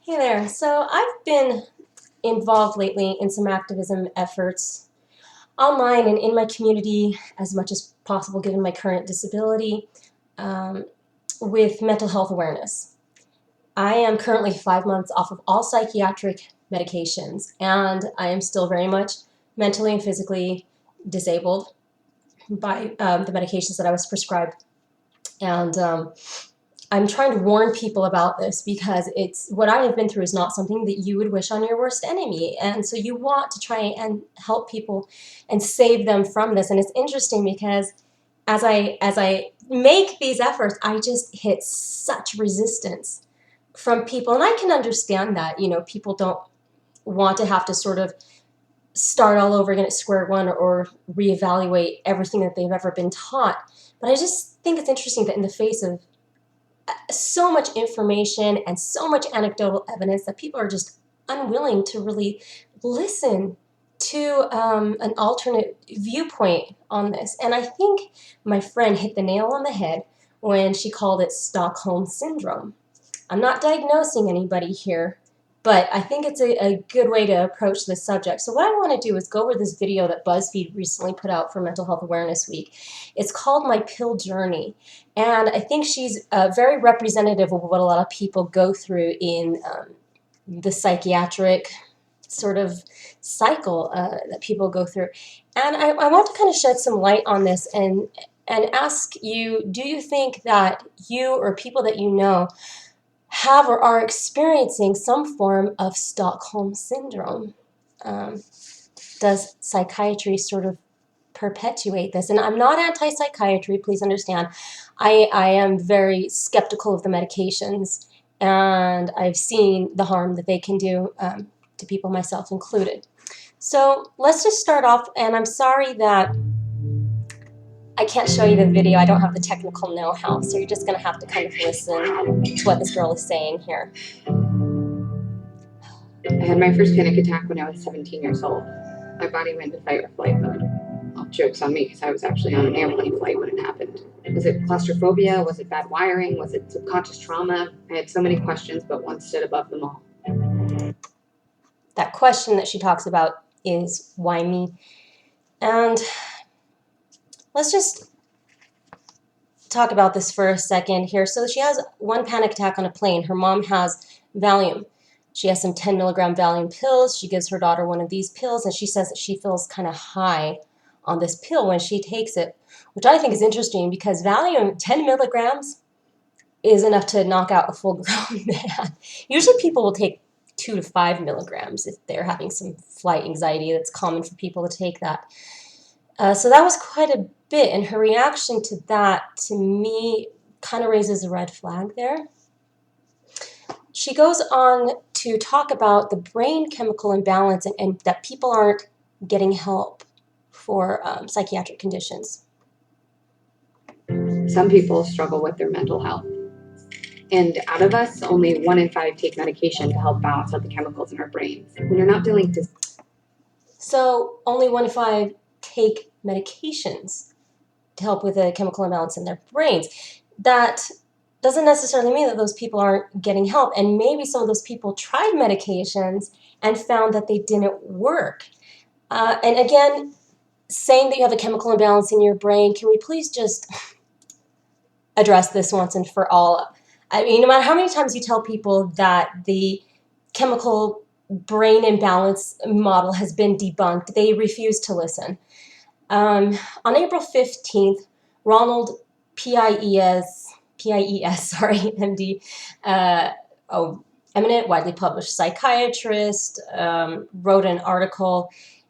Hey there. So I've been involved lately in some activism efforts online and in my community as much as possible given my current disability um, with mental health awareness. I am currently 5 months off of all psychiatric medications and I am still very much mentally and physically disabled by the medications that I was prescribed. And I'm trying to warn people about this because it's what I have been through is not something that you would wish on your worst enemy. And so you want to try and help people and save them from this. And it's interesting because as I make these efforts, I just hit such resistance from people. And I can understand that, people don't want to have to sort of start all over again at square one or reevaluate everything that they've ever been taught. But I just think it's interesting that in the face of so much information and so much anecdotal evidence that people are just unwilling to really listen to an alternate viewpoint on this. And I think my friend hit the nail on the head when she called it Stockholm Syndrome. I'm not diagnosing anybody here, but I think it's a good way to approach this subject. So what I want to do is go over this video that BuzzFeed recently put out for Mental Health Awareness Week. It's called My Pill Journey, and I think she's very representative of what a lot of people go through in the psychiatric sort of cycle that people go through. And I want to kind of shed some light on this and ask you, do you think that you or people that you know have or are experiencing some form of Stockholm Syndrome? Does psychiatry sort of perpetuate this? And I'm not anti-psychiatry, please understand. I am very skeptical of the medications, and I've seen the harm that they can do to people, myself included. So let's just start off, and I'm sorry that I can't show you the video. I don't have the technical know-how, so you're just going to have to kind of listen to what this girl is saying here. I had my first panic attack when I was 17 years old. My body went into fight or flight mode. Well, joke's on me because I was actually on an airplane flight when it happened. Was it claustrophobia? Was it bad wiring? Was it subconscious trauma? I had so many questions, but one stood above them all. That question that she talks about is, why me? And let's just talk about this for a second here. So she has one panic attack on a plane. Her mom has Valium. She has some 10 milligram Valium pills. She gives her daughter one of these pills, and she says that she feels kind of high on this pill when she takes it, which I think is interesting because Valium, 10 milligrams, is enough to knock out a full-grown man. Usually people will take 2 to 5 milligrams if they're having some flight anxiety. That's common for people to take that. So that was quite a bit, and her reaction to that, to me, kind of raises a red flag there. She goes on to talk about the brain chemical imbalance and that people aren't getting help for psychiatric conditions. Some people struggle with their mental health. And out of us, only 1 in 5 take medication to help balance out the chemicals in our brains. When you're not dealing with... So only 1 in 5 take medications to help with the chemical imbalance in their brains. That doesn't necessarily mean that those people aren't getting help. And maybe some of those people tried medications and found that they didn't work. And again, saying that you have a chemical imbalance in your brain, can we please just address this once and for all? I mean, no matter how many times you tell people that the chemical brain imbalance model has been debunked, they refuse to listen. On April 15th, Ronald Pies, MD, eminent, widely published psychiatrist, wrote an article,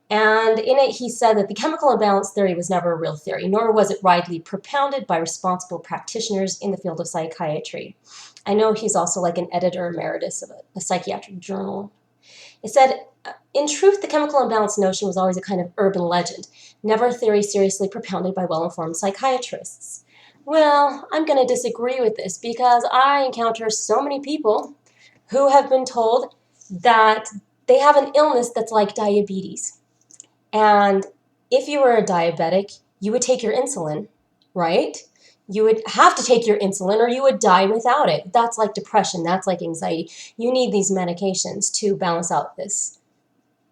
and in it he said that the chemical imbalance theory was never a real theory, nor was it widely propounded by responsible practitioners in the field of psychiatry. I know he's also like an editor emeritus of a psychiatric journal. It said, in truth, the chemical imbalance notion was always a kind of urban legend, never a theory seriously propounded by well-informed psychiatrists. Well, I'm going to disagree with this because I encounter so many people who have been told that they have an illness that's like diabetes. And if you were a diabetic, you would take your insulin, right? You would have to take your insulin or you would die without it. That's like depression. That's like anxiety. You need these medications to balance out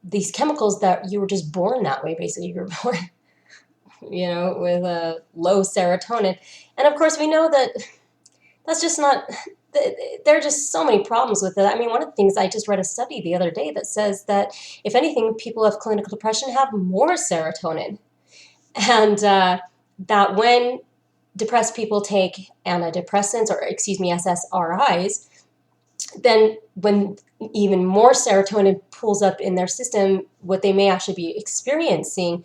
these chemicals that you were just born that way. Basically, you were born, with a low serotonin. And of course, we know that that's just not, there are just so many problems with it. I mean, one of the things, I just read a study the other day that says that if anything, people with clinical depression have more serotonin. And that when depressed people take antidepressants, or SSRIs, then when even more serotonin pulls up in their system, what they may actually be experiencing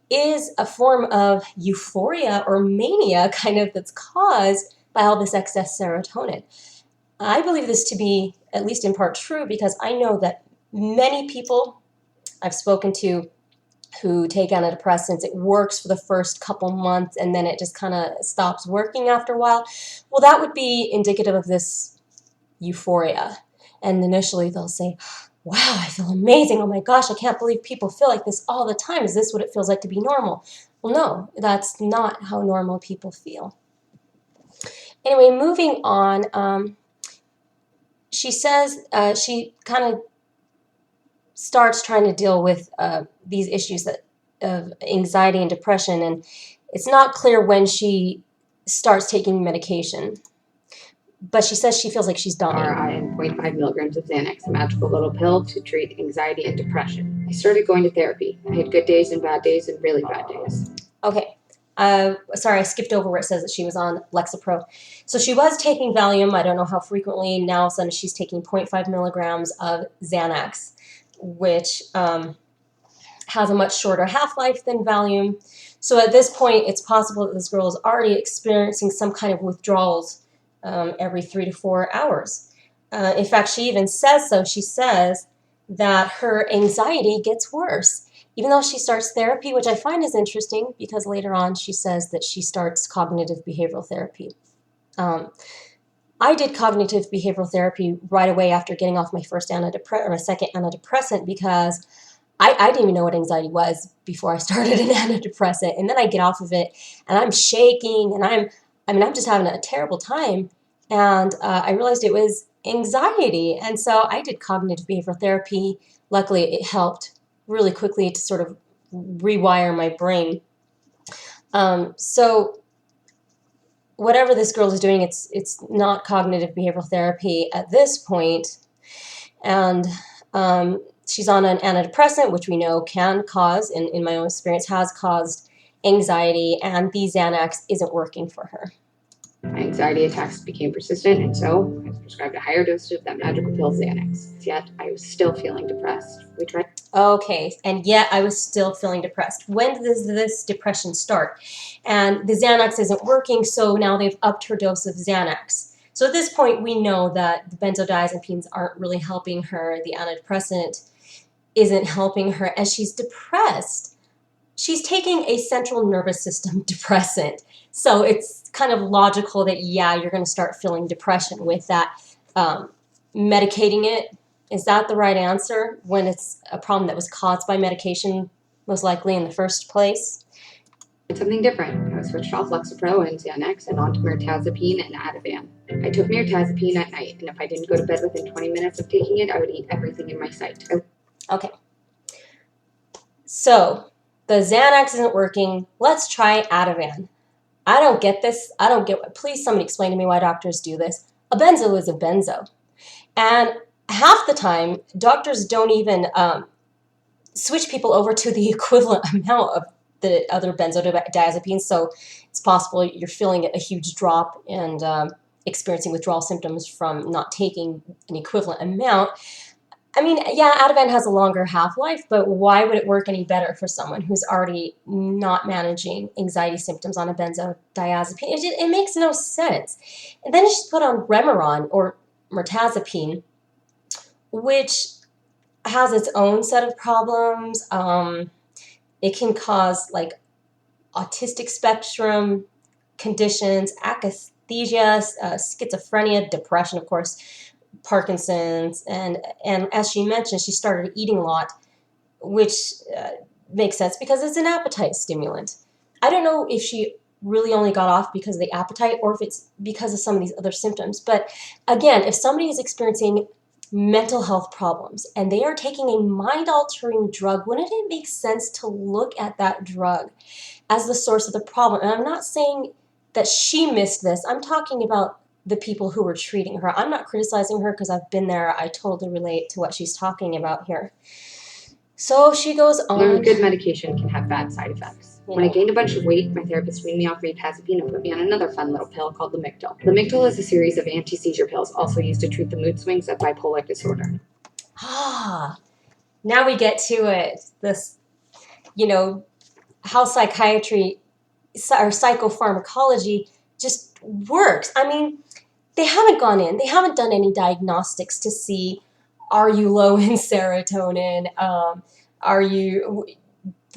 is a form of euphoria or mania kind of that's caused by all this excess serotonin. I believe this to be at least in part true because I know that many people I've spoken to who take antidepressants, it works for the first couple months and then it just kind of stops working after a while. Well, that would be indicative of this euphoria. And initially they'll say, wow, I feel amazing. Oh my gosh, I can't believe people feel like this all the time. Is this what it feels like to be normal? Well, no, that's not how normal people feel. Anyway, moving on, she says she kind of starts trying to deal with these issues of anxiety and depression, and it's not clear when she starts taking medication. But she says she feels like she's dying. And 0.5 milligrams of Xanax, a magical little pill to treat anxiety and depression. I started going to therapy. I had good days and really bad days. Okay. Sorry, I skipped over where it says that she was on Lexapro. So she was taking Valium. I don't know how frequently. Now all of a sudden she's taking 0.5 milligrams of Xanax, which has a much shorter half-life than Valium. So at this point, it's possible that this girl is already experiencing some kind of withdrawals every 3 to 4 hours. In fact, she even says so. She says that her anxiety gets worse, even though she starts therapy, which I find is interesting because later on she says that she starts cognitive behavioral therapy. I did cognitive behavioral therapy right away after getting off my second antidepressant because I didn't even know what anxiety was before I started an antidepressant. And then I get off of it and I'm shaking and I'm just having a terrible time. And I realized it was anxiety. And so I did cognitive behavioral therapy. Luckily, it helped really quickly to sort of rewire my brain. So whatever this girl is doing, it's not cognitive behavioral therapy at this point. And she's on an antidepressant, which we know can cause, in my own experience, has caused anxiety, and the Xanax isn't working for her. My anxiety attacks became persistent, and so I was prescribed a higher dosage of that magical pill Xanax. Yet I was still feeling depressed. We tried. Okay, and yet I was still feeling depressed. When does this depression start? And the Xanax isn't working, so now they've upped her dose of Xanax. So at this point, we know that the benzodiazepines aren't really helping her. The antidepressant isn't helping her, and she's depressed. She's taking a central nervous system depressant. So it's kind of logical that, yeah, you're going to start feeling depression with that. Medicating it, is that the right answer when it's a problem that was caused by medication, most likely in the first place? It's something different. I was switched off Lexapro and Xanax and onto mirtazapine and Ativan. I took mirtazapine at night, and if I didn't go to bed within 20 minutes of taking it, I would eat everything in my sight. Okay. So the Xanax isn't working. Let's try Ativan. I don't get this. Please somebody explain to me why doctors do this. A benzo is a benzo. And half the time, doctors don't even switch people over to the equivalent amount of the other benzodiazepines. So it's possible you're feeling a huge drop and experiencing withdrawal symptoms from not taking an equivalent amount. I mean, yeah, Ativan has a longer half-life, but why would it work any better for someone who's already not managing anxiety symptoms on a benzodiazepine? It makes no sense. And then she's put on Remeron or mirtazapine, which has its own set of problems. It can cause like autistic spectrum conditions, akathisia, schizophrenia, depression, of course, Parkinson's, and as she mentioned, she started eating a lot, which makes sense because it's an appetite stimulant. I don't know if she really only got off because of the appetite or if it's because of some of these other symptoms. But again, if somebody is experiencing mental health problems and they are taking a mind-altering drug, wouldn't it make sense to look at that drug as the source of the problem? And I'm not saying that she missed this. I'm talking about the people who were treating her. I'm not criticizing her because I've been there. I totally relate to what she's talking about here. So she goes on. Good medication can have bad side effects. When I gained a bunch of weight, my therapist weaned me off mirtazapine and put me on another fun little pill called Lamictal. Lamictal is a series of anti-seizure pills also used to treat the mood swings of bipolar disorder. Ah, now we get to it. This, how psychiatry or psychopharmacology just works. I mean, they haven't gone in, they haven't done any diagnostics to see, are you low in serotonin? Are you,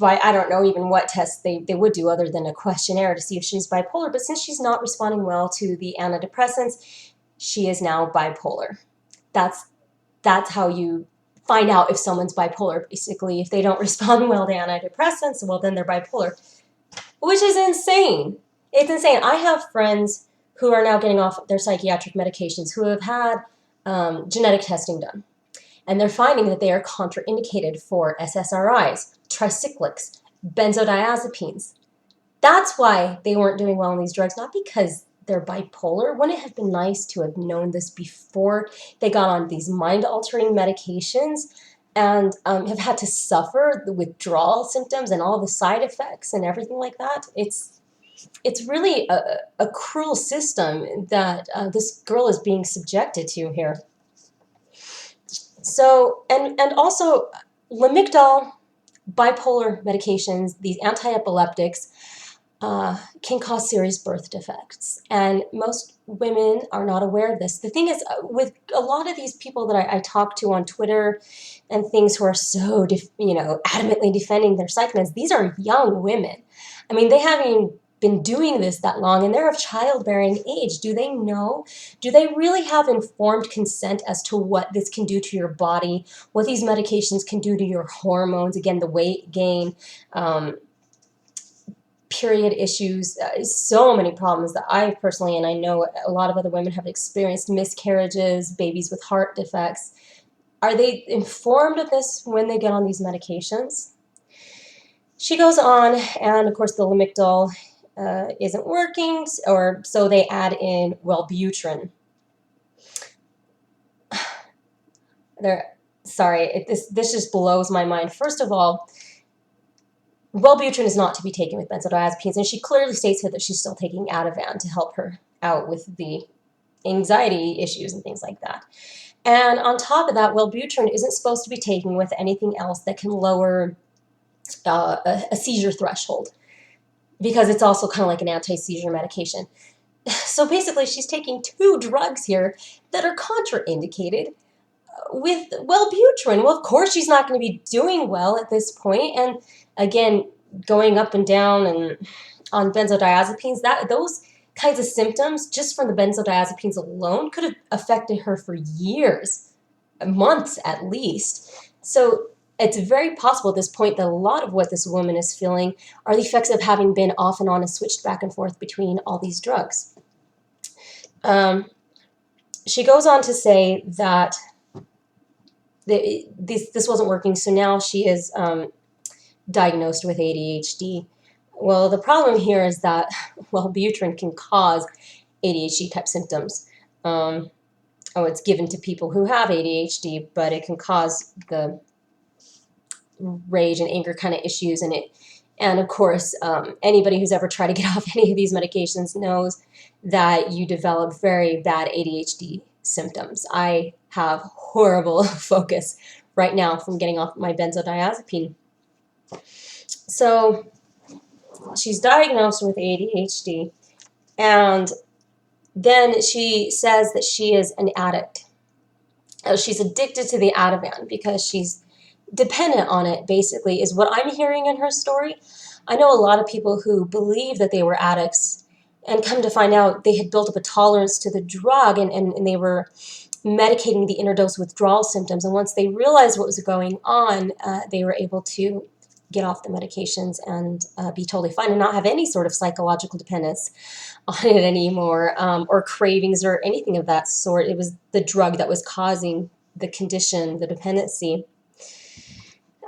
I don't know even what tests they would do other than a questionnaire to see if she's bipolar. But since she's not responding well to the antidepressants, she is now bipolar. That's how you find out if someone's bipolar, basically. If they don't respond well to antidepressants, well, then they're bipolar, which is insane. It's insane. I have friends who are now getting off their psychiatric medications who have had genetic testing done. And they're finding that they are contraindicated for SSRIs, tricyclics, benzodiazepines. That's why they weren't doing well on these drugs, not because they're bipolar. Wouldn't it have been nice to have known this before they got on these mind-altering medications and have had to suffer the withdrawal symptoms and all the side effects and everything like that? It's really a cruel system that this girl is being subjected to here. So, and also Lamictal, bipolar medications, these anti-epileptics, can cause serious birth defects. And most women are not aware of this. The thing is, with a lot of these people that I talk to on Twitter and things who are so, adamantly defending their psych meds, these are young women. I mean, they haven't even been doing this that long, and they're of childbearing age. Do they know? Do they really have informed consent as to what this can do to your body, what these medications can do to your hormones? Again, the weight gain, period issues, so many problems that I personally, and I know a lot of other women have experienced, miscarriages, babies with heart defects. Are they informed of this when they get on these medications? She goes on, and of course the Lamictal isn't working, or so they add in Wellbutrin. This just blows my mind. First of all, Wellbutrin is not to be taken with benzodiazepines, and she clearly states here that she's still taking Ativan to help her out with the anxiety issues and things like that. And on top of that, Wellbutrin isn't supposed to be taken with anything else that can lower a seizure threshold, because it's also kind of like an anti-seizure medication. So basically, she's taking two drugs here that are contraindicated with Wellbutrin. Well, of course, she's not going to be doing well at this point. And again, going up and down and on benzodiazepines, those kinds of symptoms, just from the benzodiazepines alone, could have affected her for years, months at least. So it's very possible at this point that a lot of what this woman is feeling are the effects of having been off and on and switched back and forth between all these drugs. She goes on to say that this wasn't working, so now she is diagnosed with ADHD. Well, the problem here is that Wellbutrin can cause ADHD type symptoms. It's given to people who have ADHD, but it can cause the rage and anger kind of issues, and of course, anybody who's ever tried to get off any of these medications knows that you develop very bad ADHD symptoms. I have horrible focus right now from getting off my benzodiazepine. So she's diagnosed with ADHD, and then she says that she is an addict. She's addicted to the Ativan because she's dependent on it, basically, is what I'm hearing in her story. I know a lot of people who believe that they were addicts and come to find out they had built up a tolerance to the drug, and they were medicating the interdose withdrawal symptoms. And once they realized what was going on, they were able to get off the medications and be totally fine and not have any sort of psychological dependence on it anymore, or cravings or anything of that sort. It was the drug that was causing the condition, the dependency.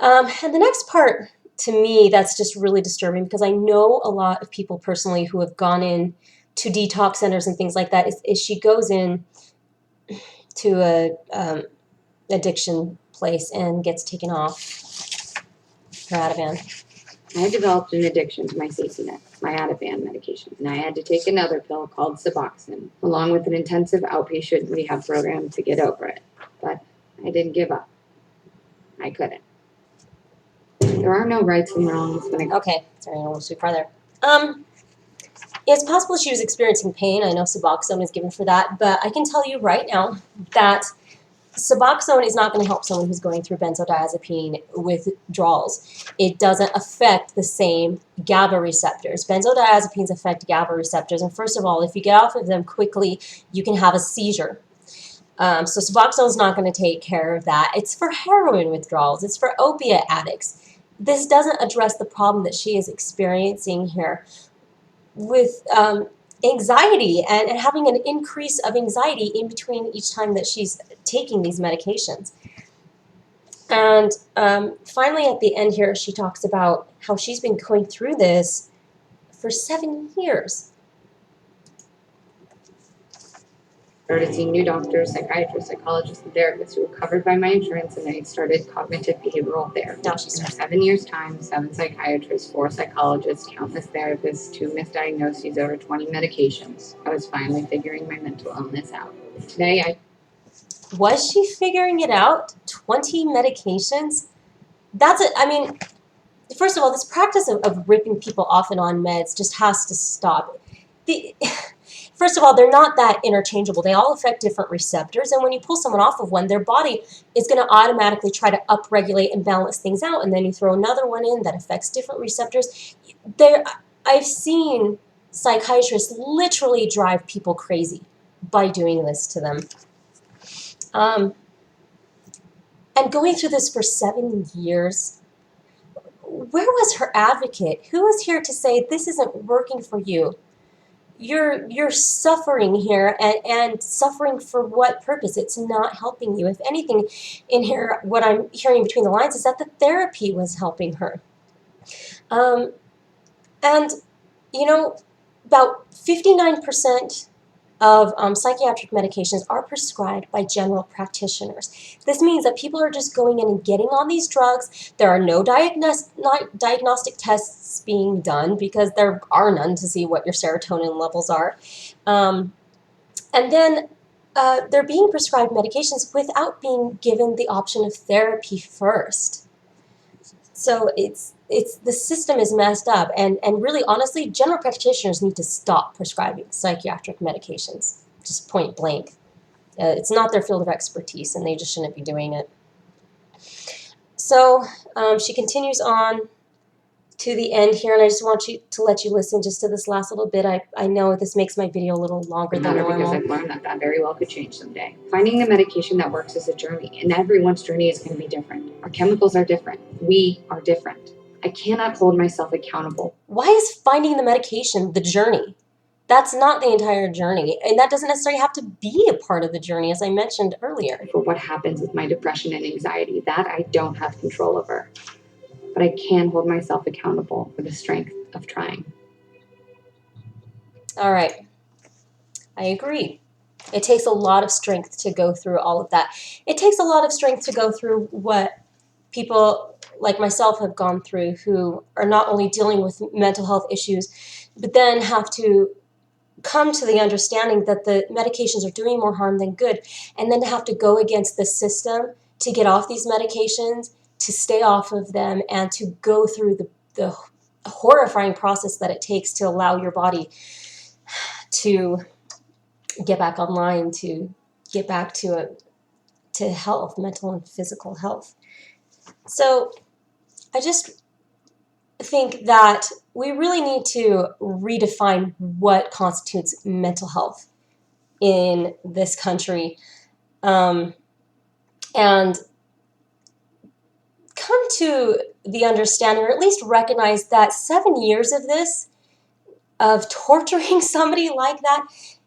And the next part to me that's just really disturbing, because I know a lot of people personally who have gone in to detox centers and things like that, is she goes in to a addiction place and gets taken off her Ativan. I developed an addiction to my safety net, my Ativan medication, and I had to take another pill called Suboxone, along with an intensive outpatient rehab program to get over it. But I didn't give up. I couldn't. There are no rights and wrongs when it Okay, sorry, I almost too far there. It's possible she was experiencing pain. I know Suboxone is given for that, but I can tell you right now that Suboxone is not going to help someone who's going through benzodiazepine withdrawals. It doesn't affect the same GABA receptors. Benzodiazepines affect GABA receptors, and first of all, if you get off of them quickly, you can have a seizure. So Suboxone is not going to take care of that. It's for heroin withdrawals. It's for opiate addicts. This doesn't address the problem that she is experiencing here with anxiety and having an increase of anxiety in between each time that she's taking these medications. And finally, at the end here, she talks about how she's been going through this for 7 years. started seeing new doctors, psychiatrists, psychologists, and therapists who were covered by my insurance, and I started cognitive behavioral therapy. Now she's In 7 years' time, 7 psychiatrists, 4 psychologists, countless therapists, 2 misdiagnoses, over 20 medications. I was finally figuring my mental illness out. Today, Was she figuring it out? 20 medications? That's it. I mean, first of all, this practice of ripping people off and on meds just has to stop. First of all, they're not that interchangeable. They all affect different receptors, and when you pull someone off of one, their body is going to automatically try to upregulate and balance things out, and then you throw another one in that affects different receptors. I've seen psychiatrists literally drive people crazy by doing this to them. And going through this for 7 years, where was her advocate? Who was here to say, this isn't working for you? You're suffering here, and suffering for what purpose? It's not helping you. If anything, in here, what I'm hearing between the lines is that the therapy was helping her. And, you know, about 59% of psychiatric medications are prescribed by general practitioners. This means that people are just going in and getting on these drugs. There are no diagnostic tests being done because there are none to see what your serotonin levels are. And then they're being prescribed medications without being given the option of therapy first. So the system is messed up, and really, honestly, general practitioners need to stop prescribing psychiatric medications, just point blank. It's not their field of expertise, and they just shouldn't be doing it. So she continues on to the end here, and I just want to let you listen just to this last little bit. I know this makes my video a little longer than normal. Because I've learned that very well could change someday. Finding the medication that works is a journey, and everyone's journey is going to be different. Our chemicals are different. We are different. I cannot hold myself accountable. Why is finding the medication the journey? That's not the entire journey, and that doesn't necessarily have to be a part of the journey, as I mentioned earlier. For what happens with my depression and anxiety, that I don't have control over. But I can hold myself accountable for the strength of trying. All right. I agree. It takes a lot of strength to go through all of that. It takes a lot of strength to go through what people like myself have gone through, who are not only dealing with mental health issues, but then have to come to the understanding that the medications are doing more harm than good, and then to have to go against the system to get off these medications, to stay off of them, and to go through the horrifying process that it takes to allow your body to get back online, to get back to health, mental and physical health. So I just think that we really need to redefine what constitutes mental health in this country, and come to the understanding, or at least recognize that 7 years of this, of torturing somebody like that,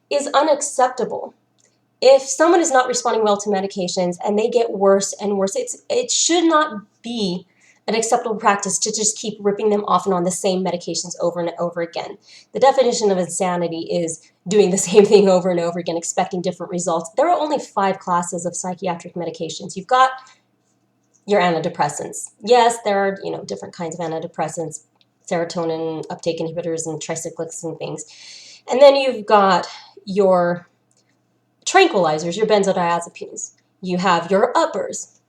is unacceptable. If someone is not responding well to medications and they get worse and worse, it should not be an acceptable practice to just keep ripping them off and on the same medications over and over again. The definition of insanity is doing the same thing over and over again, expecting different results. There are only 5 classes of psychiatric medications. You've got your antidepressants. Yes, there are, different kinds of antidepressants, serotonin uptake inhibitors and tricyclics and things. And then you've got your tranquilizers, your benzodiazepines. You have your uppers,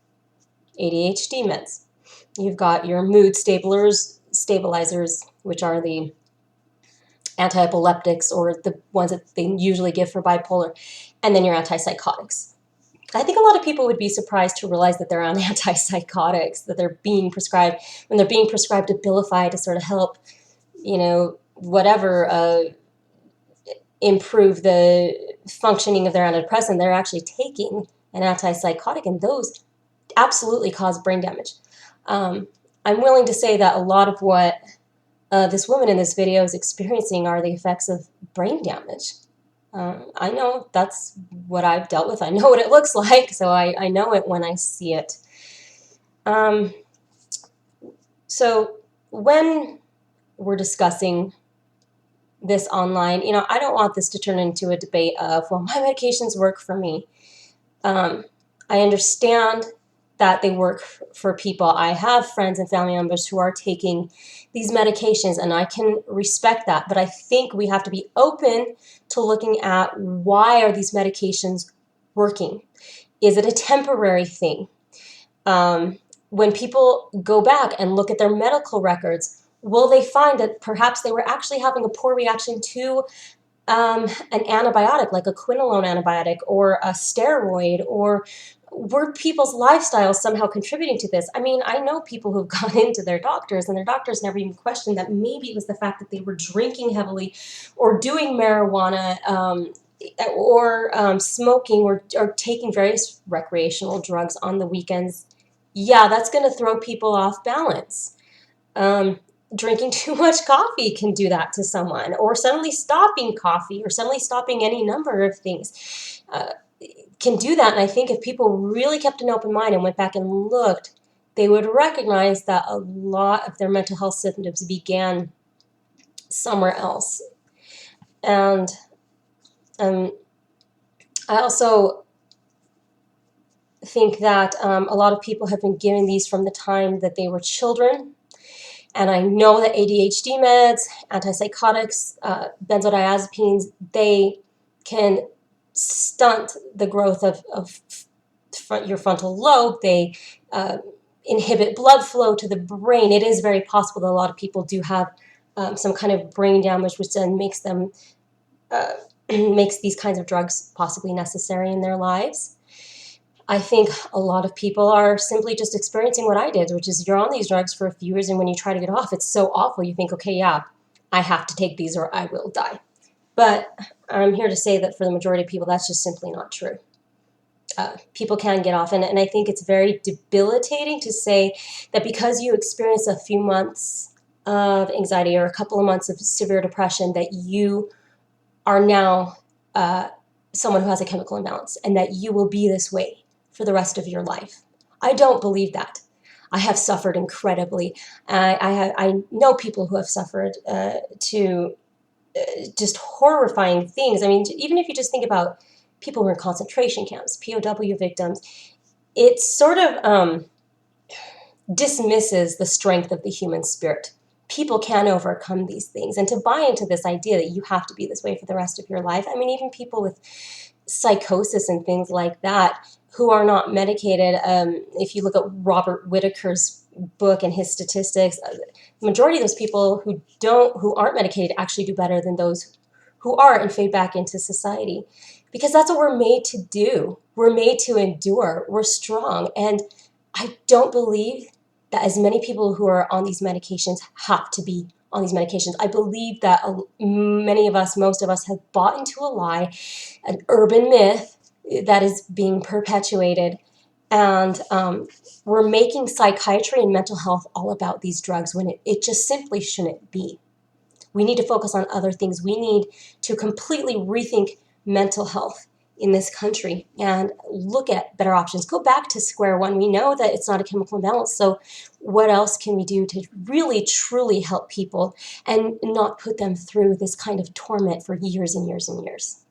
ADHD meds. You've got your mood stabilizers, which are the anti-epileptics or the ones that they usually give for bipolar, and then your antipsychotics. I think a lot of people would be surprised to realize that they're on antipsychotics, that they're being prescribed, when they're being prescribed Abilify to sort of help, improve the functioning of their antidepressant. They're actually taking an antipsychotic, and those absolutely cause brain damage. I'm willing to say that a lot of what this woman in this video is experiencing are the effects of brain damage. I know that's what I've dealt with. I know what it looks like, so I know it when I see it. So when we're discussing this online, I don't want this to turn into a debate of, well, my medications work for me. I understand that they work for people. I have friends and family members who are taking these medications, and I can respect that. But I think we have to be open to looking at, why are these medications working? Is it a temporary thing? When people go back and look at their medical records, will they find that perhaps they were actually having a poor reaction to an antibiotic, like a quinolone antibiotic or a steroid, or were people's lifestyles somehow contributing to this? I mean, I know people who've gone into their doctors, and their doctors never even questioned that maybe it was the fact that they were drinking heavily or doing marijuana or smoking or taking various recreational drugs on the weekends. Yeah, that's going to throw people off balance. Drinking too much coffee can do that to someone, or suddenly stopping coffee, or suddenly stopping any number of things can do that. And I think if people really kept an open mind and went back and looked, they would recognize that a lot of their mental health symptoms began somewhere else. And I also think that a lot of people have been given these from the time that they were children. And I know that ADHD meds, antipsychotics, benzodiazepines, they can stunt the growth of your frontal lobe. They inhibit blood flow to the brain. It is very possible that a lot of people do have some kind of brain damage, which then makes them makes these kinds of drugs possibly necessary in their lives. I think a lot of people are simply just experiencing what I did, which is you're on these drugs for a few years, and when you try to get off, it's so awful. You think, okay, yeah, I have to take these or I will die. But I'm here to say that for the majority of people, that's just simply not true. People can get off, and I think it's very debilitating to say that because you experience a few months of anxiety or a couple of months of severe depression, that you are now someone who has a chemical imbalance, and that you will be this way for the rest of your life. I don't believe that. I have suffered incredibly. I know people who have suffered to just horrifying things. I mean, even if you just think about people who are in concentration camps, POW victims, it sort of dismisses the strength of the human spirit. People can overcome these things. And to buy into this idea that you have to be this way for the rest of your life, I mean, even people with psychosis and things like that who are not medicated, if you look at Robert Whitaker's book and his statistics, the majority of those people who aren't medicated actually do better than those who are and fade back into society. Because that's what we're made to do. We're made to endure. We're strong. And I don't believe that as many people who are on these medications have to be on these medications. I believe that many of us, most of us, have bought into a lie, an urban myth that is being perpetuated, And we're making psychiatry and mental health all about these drugs when it just simply shouldn't be. We need to focus on other things. We need to completely rethink mental health in this country and look at better options. Go back to square one. We know that it's not a chemical imbalance, so what else can we do to really, truly help people and not put them through this kind of torment for years and years and years?